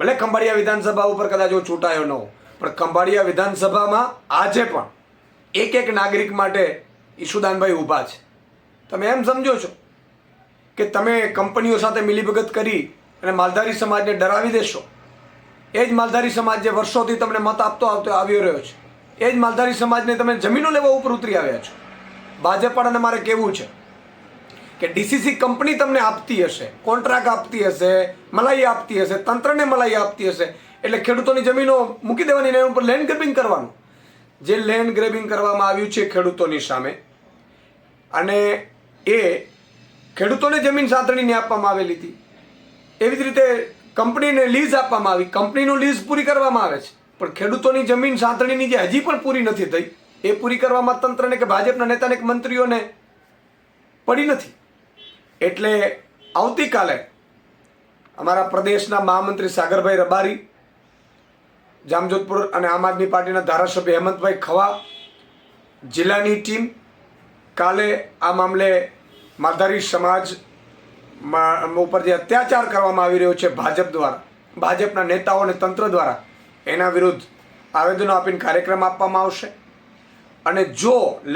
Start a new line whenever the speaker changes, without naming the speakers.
ભલે ખંભાળિયા વિધાનસભા ઉપર કદાચ જો ચૂંટાયો ન હો, પણ ખંભાળિયા વિધાનસભામાં આજે પણ એક નાગરિક માટે ઈશુદાનભાઈ ઊભા છે. તમે એમ સમજો છો કે તમે કંપનીઓ સાથે મિલીભગત કરી અને માલધારી સમાજને ડરાવી દેશો? એ જ માલધારી સમાજ જે વર્ષોથી તમને મત આપતો આવી રહ્યો છે, એ જ માલધારી સમાજને તમે જમીનો લેવા ઉપર ઉતરી આવ્યા છો. ભાજપવાળાને મારે કહેવું છે કે ડીસીસી કંપની તમને આપતી હશે, કોન્ટ્રાક્ટ આપતી હશે, મલાઈ આપતી હશે, તંત્રને મલાઈ આપતી હશે, એટલે ખેડૂતોની જમીનો મૂકી દેવાની, એના ઉપર લેન્ડ ગ્રેબિંગ કરવાનું. જે લેન્ડ ગ્રેબિંગ કરવામાં આવ્યું છે ખેડૂતોની સામે, અને એ ખેડૂતોને જમીન સાંતળીને આપવામાં આવેલી હતી. એવી જ રીતે કંપનીને લીઝ આપવામાં આવી, કંપનીનું લીઝ પૂરી કરવામાં આવે છે, પણ ખેડૂતોની જમીન સાંતળીની જે હજી પણ પૂરી નથી થઈ, એ પૂરી કરવામાં તંત્રને કે ભાજપના નેતાને કે મંત્રીઓને પડી નથી. એટલે આવતીકાલે અમારા પ્રદેશના મહામંત્રી સાગરભાઈ રબારી, જામજોધપુર અને આમ આદમી પાર્ટીના ધારાસભ્ય હેમંતભાઈ ખવા, જિલ્લાની ટીમ કાલે આ મામલે માલધારી સમાજ ઉપર જે અત્યાચાર કરવામાં આવી રહ્યો છે ભાજપ દ્વારા, ભાજપના નેતાઓ અને તંત્ર દ્વારા, એના વિરુદ્ધ આવેદનો આપીને કાર્યક્રમ આપવામાં આવશે. અને જો